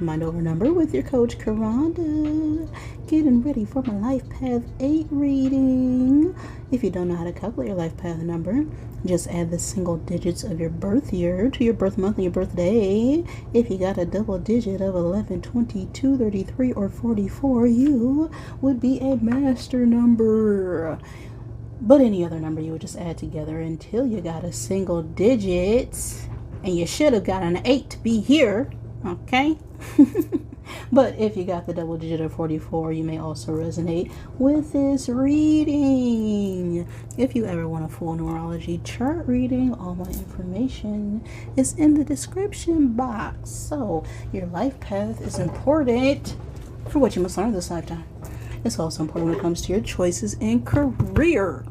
Mind Over Number with your coach Karanda, getting ready for my Life Path 8 reading. If you don't know how to calculate your Life Path number, just add the single digits of your birth year to your birth month and your birthday. If you got a double digit of 11, 22, 33, or 44, you would be a master number. But any other number you would just add together until you got a single digit. And you should have got an 8 to be here, okay? But if you got the double digit of 44, you may also resonate with this reading. If you ever want a full numerology chart reading, all my information is in the description box. So your life path is important for what you must learn this lifetime. It's also important when it comes to your choices in career.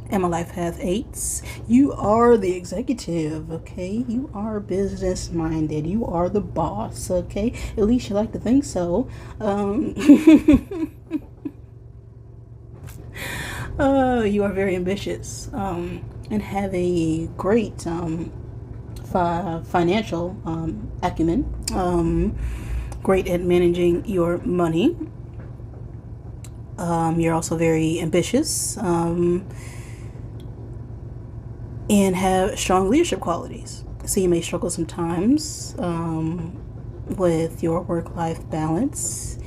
And my life path 8s, you are the executive, okay? You are business minded. You are the boss, okay? At least you like to think so. You are very ambitious and have a great financial acumen. Great at managing your money. You're also very ambitious. And have strong leadership qualities. So you may struggle sometimes with your work-life balance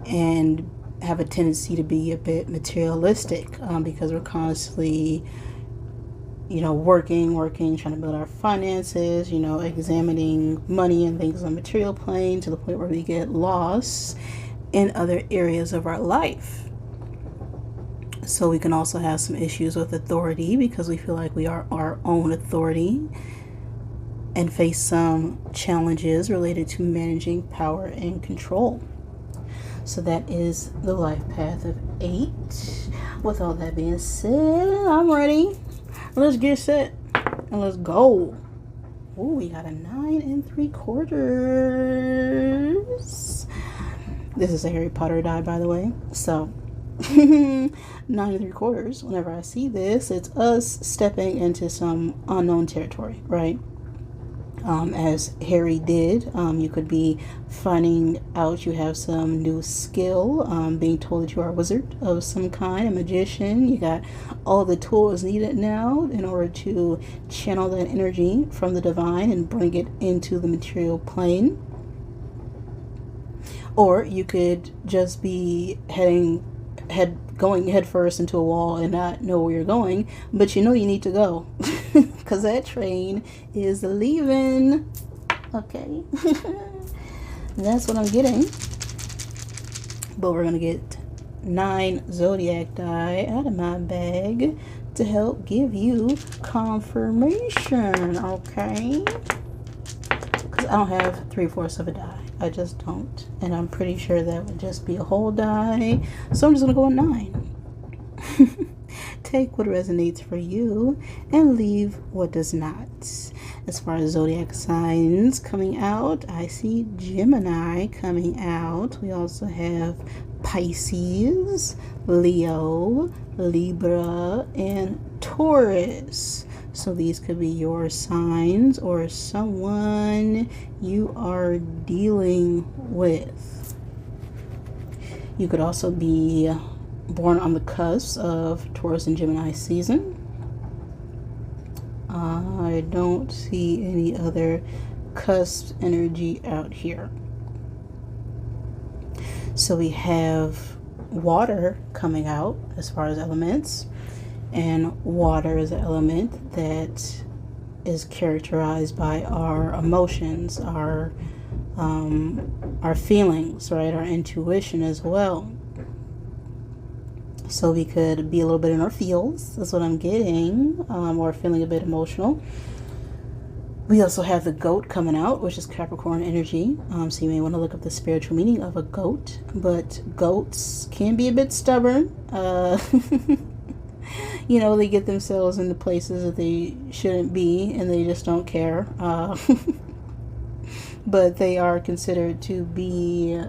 and have a tendency to be a bit materialistic because we're constantly, working, trying to build our finances, examining money and things on a material plane to the point where we get lost in other areas of our life. So we can also have some issues with authority because we feel like we are our own authority and face some challenges related to managing power and control. So that is the life path of 8. With all that being said, I'm ready. Let's get set and let's go. Oh, we got a 9 3/4. This is a Harry Potter die, by the way. So 9 3/4. Whenever I see this, it's us stepping into some unknown territory, right? As Harry did, you could be finding out you have some new skill, being told that you are a wizard of some kind, a magician. You got all the tools needed now in order to channel that energy from the divine and bring it into the material plane. Or you could just be going head first into a wall and not know where you're going, but you need to go because that train is leaving. Okay. That's what I'm getting. But we're gonna get 9 Zodiac die out of my bag to help give you confirmation, okay? Because I don't have 3/4 of a die. I just don't. And I'm pretty sure that would just be a whole die. So I'm just going to go with 9. Take what resonates for you and leave what does not. As far as zodiac signs coming out, I see Gemini coming out. We also have Pisces, Leo, Libra, and Taurus. So these could be your signs or someone you are dealing with. You could also be born on the cusp of Taurus and Gemini season. I don't see any other cusp energy out here. So we have water coming out as far as elements. And water is an element that is characterized by our emotions, our feelings, right? Our intuition as well. So we could be a little bit in our feels. That's what I'm getting, or feeling a bit emotional. We also have the goat coming out, which is Capricorn energy. So you may want to look up the spiritual meaning of a goat. But goats can be a bit stubborn. They get themselves into places that they shouldn't be, and they just don't care. But they are considered to be,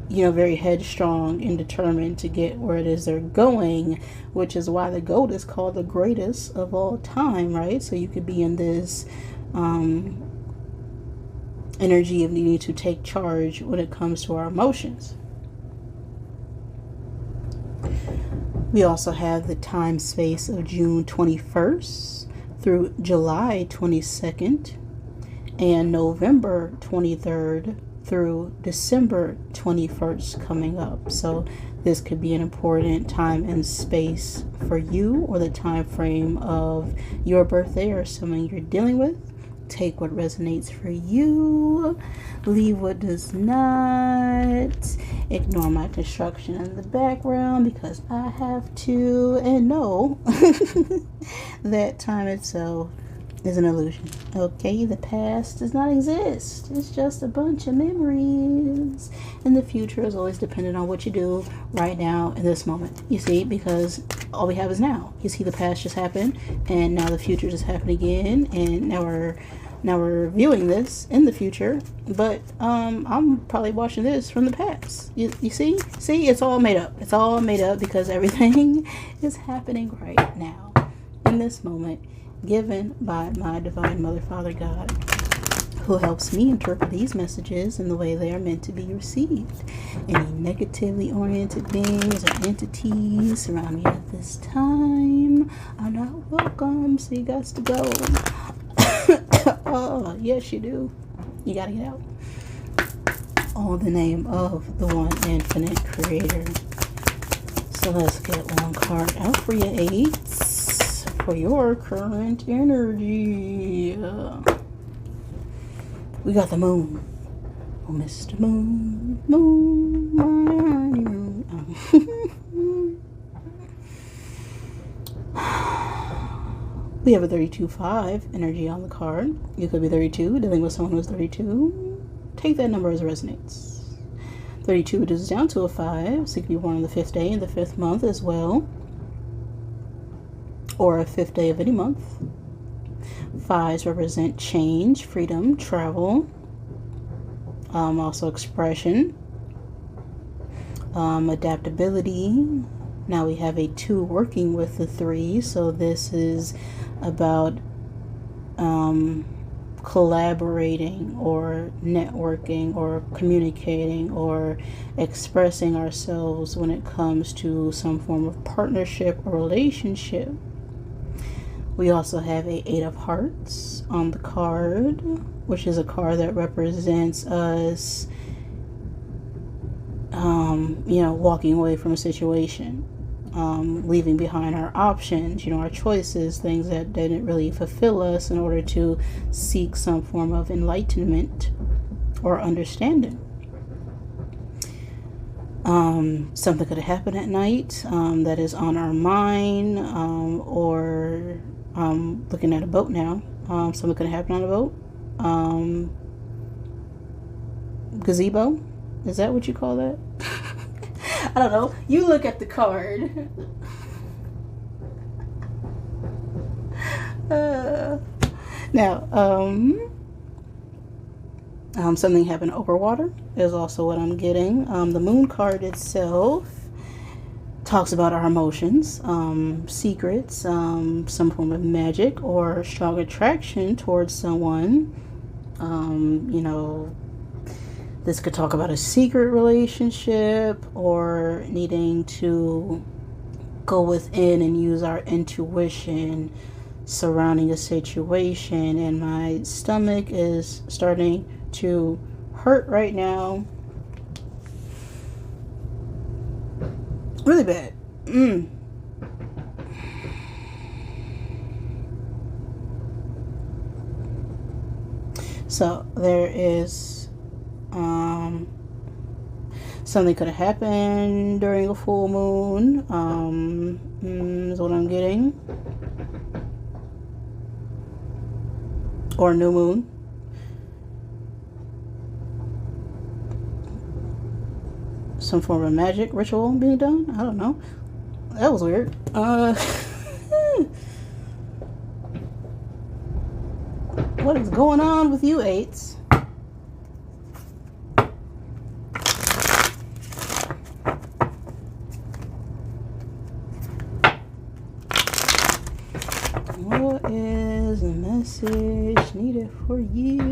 very headstrong and determined to get where it is they're going, which is why the goat is called the greatest of all time, right? So you could be in this energy of needing to take charge when it comes to our emotions. We also have the time space of June 21st through July 22nd and November 23rd through December 21st coming up. So this could be an important time and space for you, or the time frame of your birthday or someone you're dealing with. Take what resonates for you, leave what does not. Ignore my construction in the background because I have to, and know that time itself is an illusion. Okay, the past does not exist. It's just a bunch of memories. And the future is always dependent on what you do right now in this moment. You see, because all we have is now. You see, the past just happened, and now the future just happened again, and now we're viewing this in the future, but I'm probably watching this from the past. You see, it's all made up. It's all made up because everything is happening right now in this moment, given by my divine mother, Father God, who helps me interpret these messages in the way they are meant to be received. Any negatively oriented beings or entities surround me at this time are not welcome, so you got to go. Oh, yes you do. You gotta get out. All the name of the one infinite creator. So let's get one card out for you, eights, for your current energy. We got the moon. Oh, Mr. Moon, moon, my moon. We have a 32-5 energy on the card. You could be 32, dealing with someone who's 32. Take that number as it resonates. 32 reduces down to a 5, so you could be born on the 5th day in the 5th month as well, or a 5th day of any month. 5s represent change, freedom, travel, also expression, adaptability. Now we have a 2 working with the 3, so this is about collaborating or networking or communicating or expressing ourselves when it comes to some form of partnership or relationship. We also have a 8 of Hearts on the card, which is a card that represents us walking away from a situation, leaving behind our options, our choices, things that didn't really fulfill us, in order to seek some form of enlightenment or understanding. Something could have happened at night that is on our mind, or looking at a boat now. Something could have happened on a boat. Gazebo? Is that what you call that? I don't know. You look at the card. Something happened over water is also what I'm getting. The moon card itself talks about our emotions, secrets, some form of magic or strong attraction towards someone. This could talk about a secret relationship or needing to go within and use our intuition surrounding a situation. And my stomach is starting to hurt right now. Really bad. So there is something could have happened during a full moon, is what I'm getting, or new moon. Some form of magic ritual being done. I don't know. That was weird. What is going on with you eights? What is the message needed for you?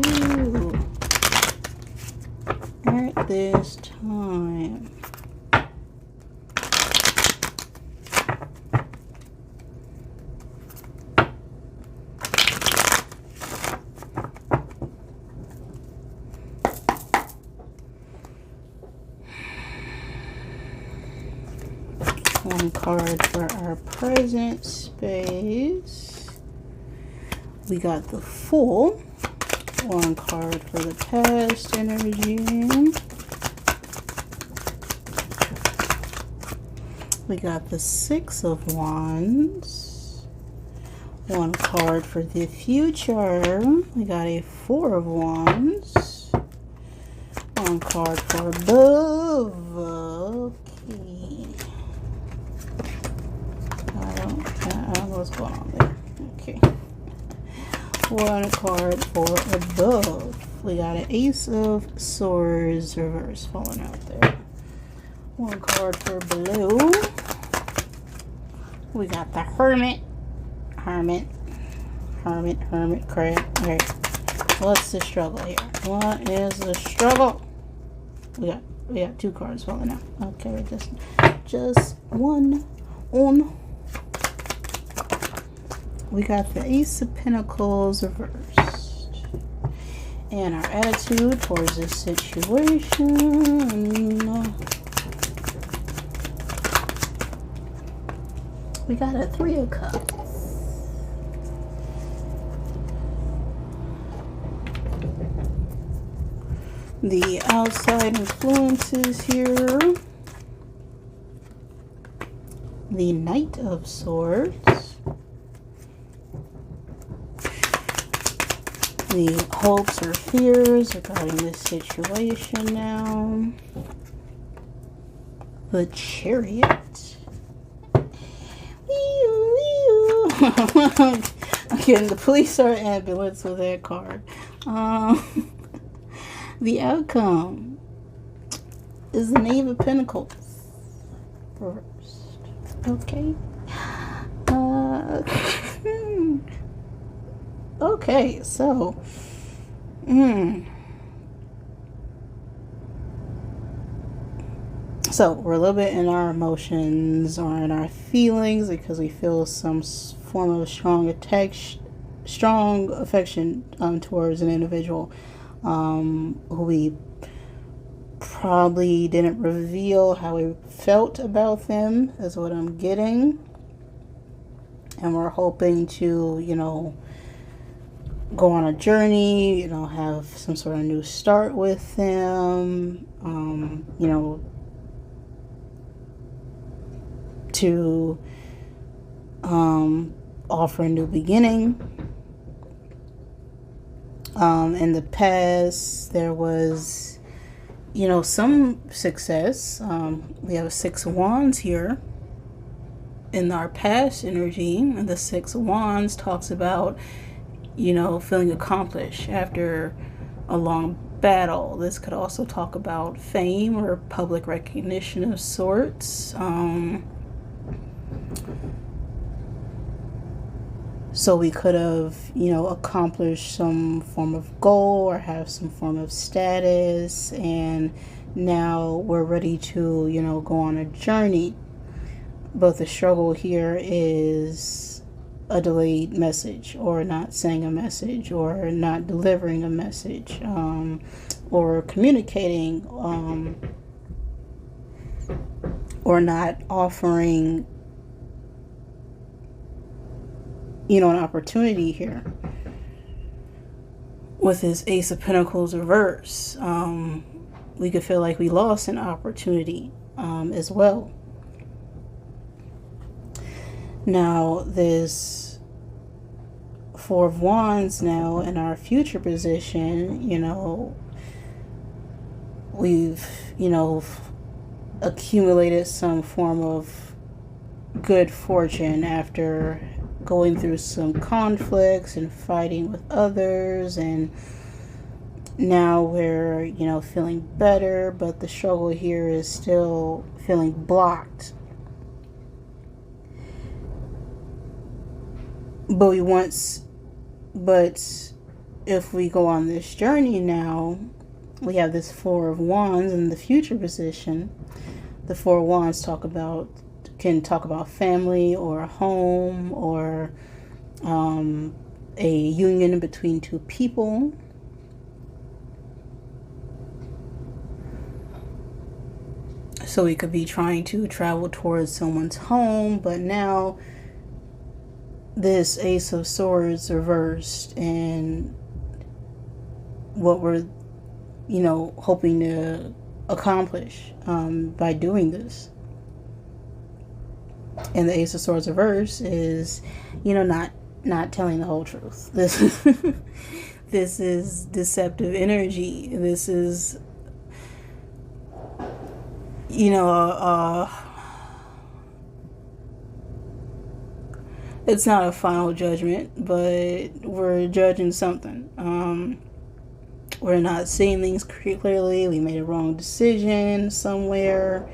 at this time. One card for our present space. We got the Fool. One card for the past energy. We got the Six of Wands. One card for the future. We got a Four of Wands. One card for above. Okay. I don't know what's going on there. Okay. One card for above. We got an Ace of Swords reverse falling out there. One card for below. We got the Hermit. Hermit crab. Alright. What's the struggle here? What is the struggle? We got two cards falling out. Okay, just one on. We got the Ace of Pentacles reversed. And our attitude towards this situation. We got a Three of Cups. The outside influences here. The Knight of Swords. The hopes or fears regarding this situation now. The Chariot. Again, the police or ambulance with that card. The outcome is the Knave of Pentacles reversed. Okay. Okay, so so we're a little bit in our emotions or in our feelings because we feel some form of strong affection towards an individual who we probably didn't reveal how we felt about them, is what I'm getting. And we're hoping to, go on a journey, have some sort of new start with them, to offer a new beginning. In the past, there was, some success. We have a Six of Wands here in our past energy, and the Six of Wands talks about feeling accomplished after a long battle. This could also talk about fame or public recognition of sorts. So we could have, accomplished some form of goal or have some form of status, and now we're ready to, go on a journey. But the struggle here is a delayed message, or not saying a message, or not delivering a message, or communicating, or not offering, an opportunity here. With this Ace of Pentacles reverse, we could feel like we lost an opportunity as well. Now, this Four of Wands now in our future position, we've, accumulated some form of good fortune after going through some conflicts and fighting with others, and now we're, feeling better, but the struggle here is still feeling blocked. But if we go on this journey now, We have this Four of Wands in the future position. The Four of Wands can talk about family or a home or a union between two people. So we could be trying to travel towards someone's home, but now this Ace of Swords reversed, and what we're, hoping to accomplish by doing this. And the Ace of Swords reverse is, not telling the whole truth. This is deceptive energy. This is, it's not a final judgment, but we're judging something. We're not seeing things clearly. We made a wrong decision somewhere.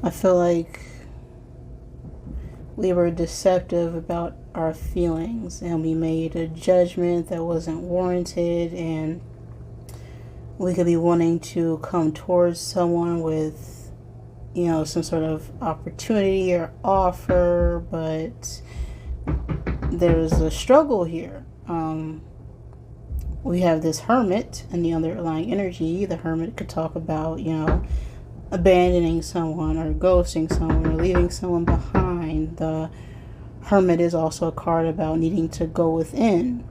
I feel like we were deceptive about our feelings, and we made a judgment that wasn't warranted, and we could be wanting to come towards someone with, some sort of opportunity or offer, but there's a struggle here. We have this Hermit and the underlying energy. The Hermit could talk about, abandoning someone or ghosting someone or leaving someone behind. The Hermit is also a card about needing to go within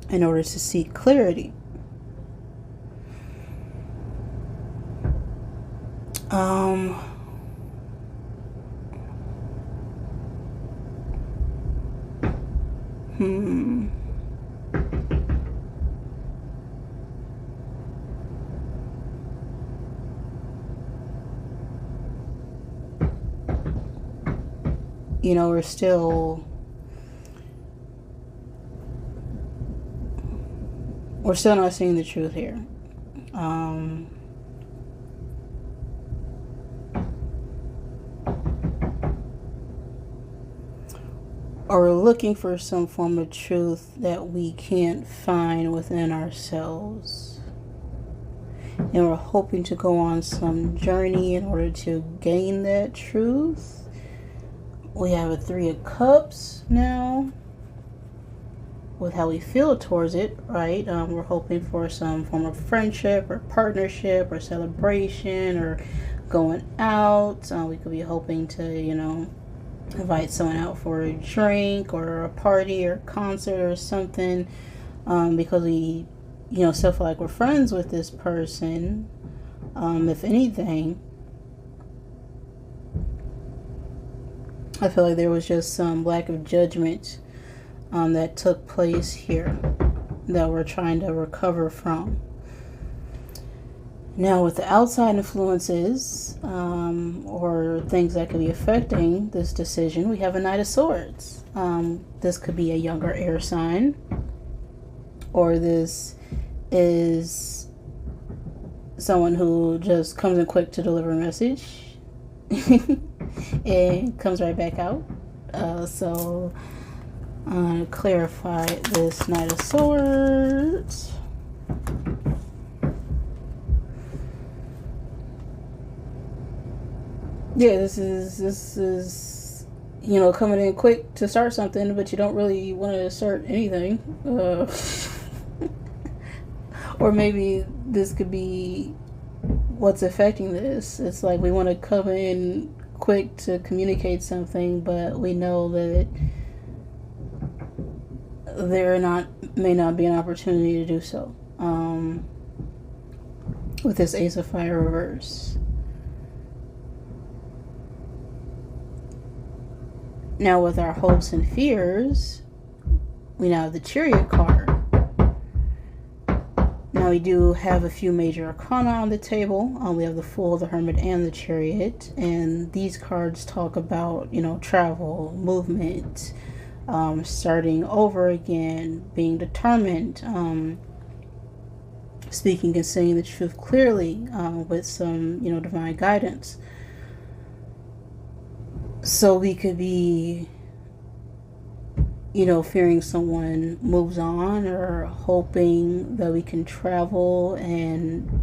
in order to seek clarity. We're still not seeing the truth here. Or we're looking for some form of truth that we can't find within ourselves. And we're hoping to go on some journey in order to gain that truth. We have a Three of Cups now with how we feel towards it, right? We're hoping for some form of friendship or partnership or celebration or going out. We could be hoping to, invite someone out for a drink or a party or concert or something, because we, still feel like we're friends with this person, if anything. I feel like there was just some lack of judgment that took place here that we're trying to recover from. Now, with the outside influences or things that could be affecting this decision, we have a Knight of Swords. This could be a younger air sign, or this is someone who just comes in quick to deliver a message and comes right back out. So I'm going to clarify this Knight of Swords. Yeah, this is coming in quick to start something, but you don't really want to start anything. Or maybe this could be what's affecting this. It's like we want to come in quick to communicate something, but we know that may not be an opportunity to do so. With this Ace of Fire reverse. Now with our hopes and fears, we now have the Chariot card. Now we do have a few major arcana on the table. We have the Fool, the Hermit, and the Chariot. And these cards talk about, travel, movement, starting over again, being determined, speaking and saying the truth clearly with some, divine guidance. So we could be, fearing someone moves on, or hoping that we can travel and,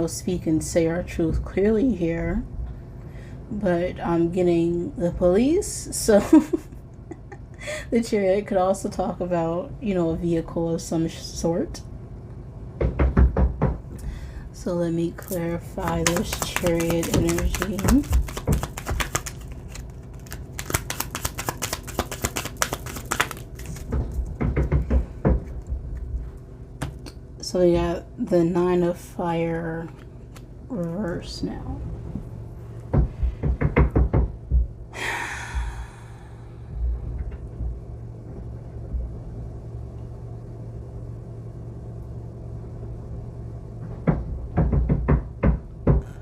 speak and say our truth clearly here. But I'm getting the police, so the chariot could also talk about, a vehicle of some sort. So let me clarify this chariot energy. So we got the 9 of Fire reverse now.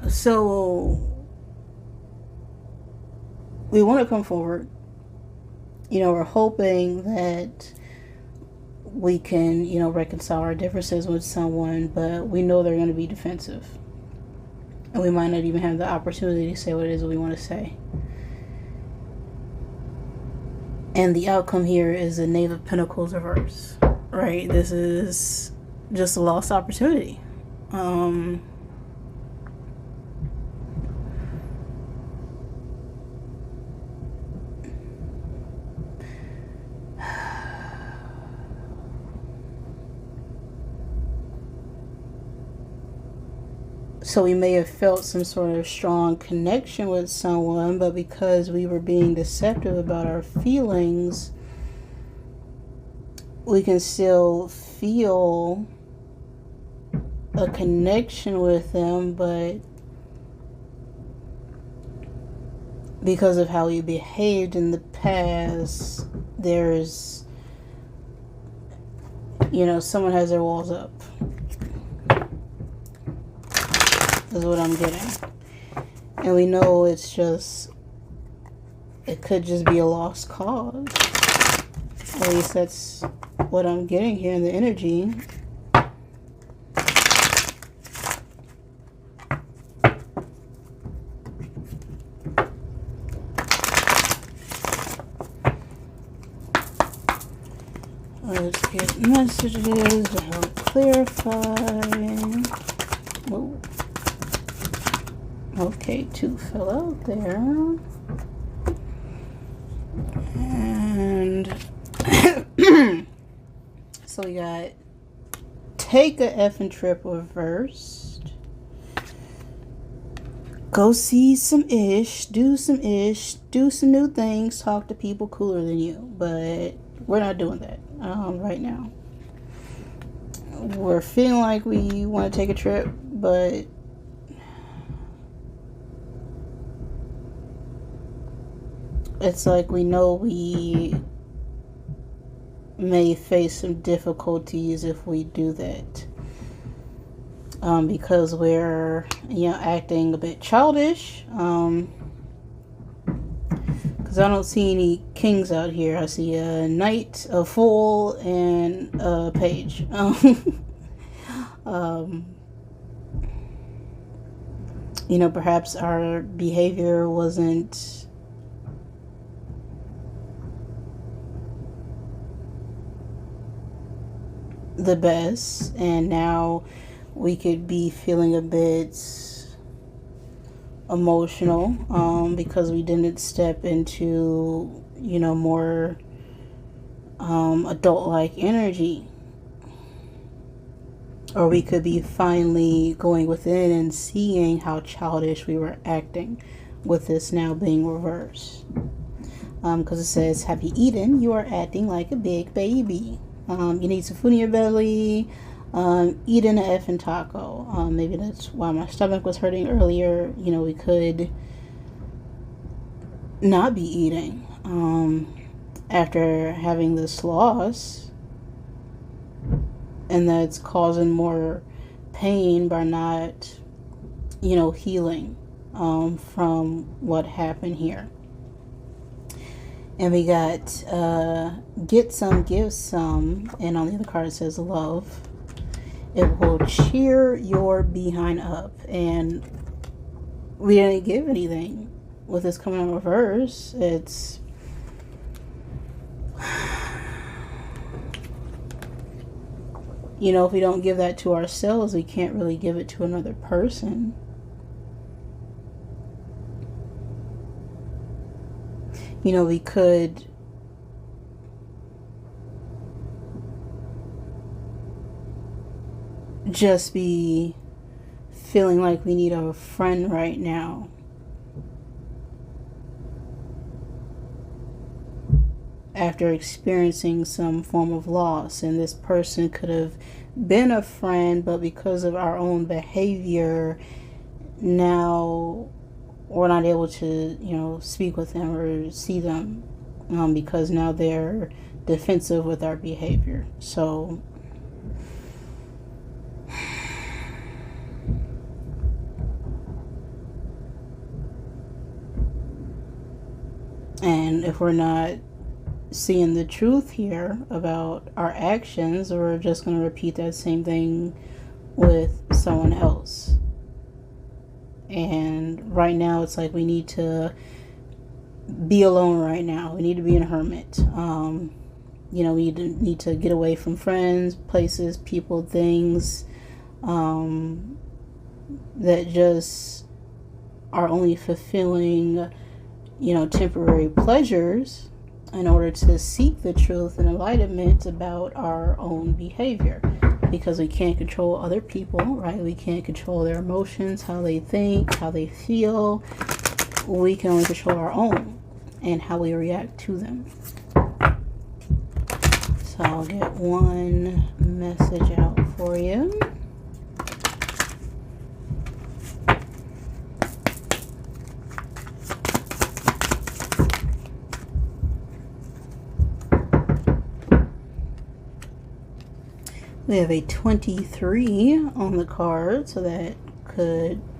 So we want to come forward. We're hoping that we can, reconcile our differences with someone, but we know they're going to be defensive. And we might not even have the opportunity to say what it is that we want to say. And the outcome here is the Knave of Pentacles reverse, right? This is just a lost opportunity. So we may have felt some sort of strong connection with someone, but because we were being deceptive about our feelings, we can still feel a connection with them, but because of how we behaved in the past, there's, someone has their walls up. Is what I'm getting. And we know it could just be a lost cause. At least that's what I'm getting here in the energy. Let's get messages to help clarify. Whoa. Okay, 2 fell out there. And so we got take a effing trip reversed. Go see some ish, do some new things, talk to people cooler than you. But we're not doing that right now. We're feeling like we want to take a trip, but it's like we know we may face some difficulties if we do that. Because we're, acting a bit childish. Because I don't see any kings out here. I see a knight, a fool, and a page. Perhaps our behavior wasn't the best, and now we could be feeling a bit emotional because we didn't step into more adult-like energy, or we could be finally going within and seeing how childish we were acting with this now being reversed, because it says happy Eden, you are acting like a big baby. You need some food in your belly. Eating an effing taco. Maybe that's why my stomach was hurting earlier. We could not be eating after having this loss, and that's causing more pain by not, healing from what happened here. And we got get some, give some, and on the other card it says love. It will cheer your behind up. And we didn't give anything with this coming in reverse. It's if we don't give that to ourselves, we can't really give it to another person. We could just be feeling like we need a friend right now. After experiencing some form of loss, and this person could have been a friend, but because of our own behavior, now we're not able to, speak with them or see them, because now they're defensive with our behavior. So and if we're not seeing the truth here about our actions, we're just going to repeat that same thing with someone else. And right now it's like we need to be alone right now. We need to be a hermit. We need to get away from friends, places, people, things that just are only fulfilling, temporary pleasures, in order to seek the truth and enlightenment about our own behavior. Because we can't control other people, right? We can't control their emotions, how they think, how they feel. We can only control our own and how we react to them. So I'll get one message out for you. We have a 23 on the card, so that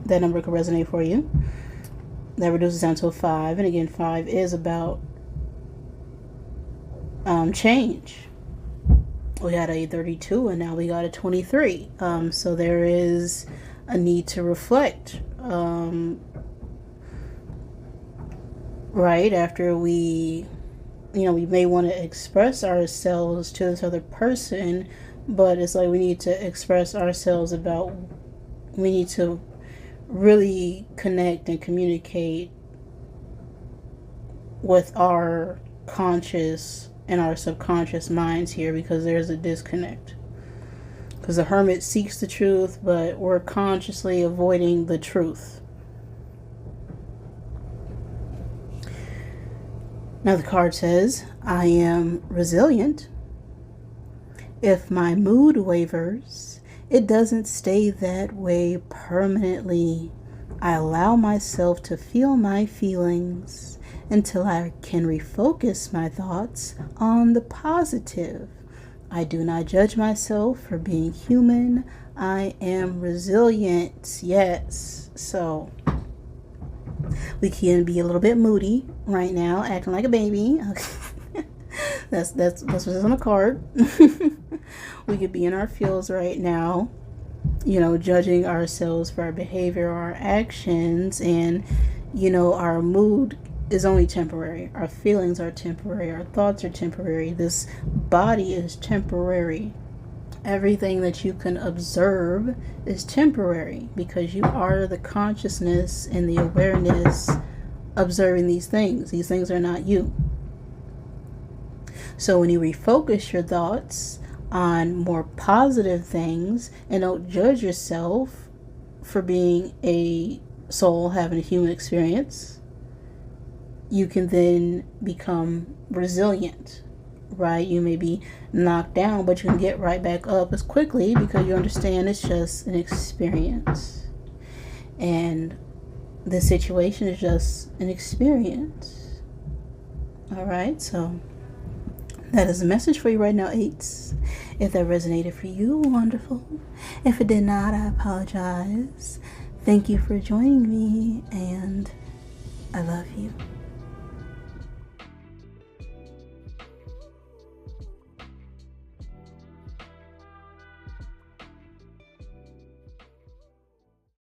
number could resonate for you. That reduces down to a 5, and again, 5 is about change. We had a 32, and now we got a 23. So there is a need to reflect. Right after we may want to express ourselves to this other person. But it's like we need to express ourselves we need to really connect and communicate with our conscious and our subconscious minds here, because there's a disconnect. Because the hermit seeks the truth, but we're consciously avoiding the truth. Now the card says, I am resilient. If my mood wavers, it doesn't stay that way permanently. I allow myself to feel my feelings until I can refocus my thoughts on the positive. I do not judge myself for being human. I am resilient. Yes. So we can be a little bit moody right now, acting like a baby. Okay. That's what's on the card. We could be in our feels right now, judging ourselves for our behavior or our actions, and our mood is only temporary. Our feelings are temporary. Our thoughts are temporary. This body is temporary. Everything that you can observe is temporary, because you are the consciousness and the awareness observing these things. These things are not you. So when you refocus your thoughts on more positive things and don't judge yourself for being a soul having a human experience, you can then become resilient, right? You may be knocked down, but you can get right back up as quickly, because you understand it's just an experience. And the situation is just an experience. All right, so that is a message for you right now, 8s. If that resonated for you, wonderful. If it did not, I apologize. Thank you for joining me, and I love you.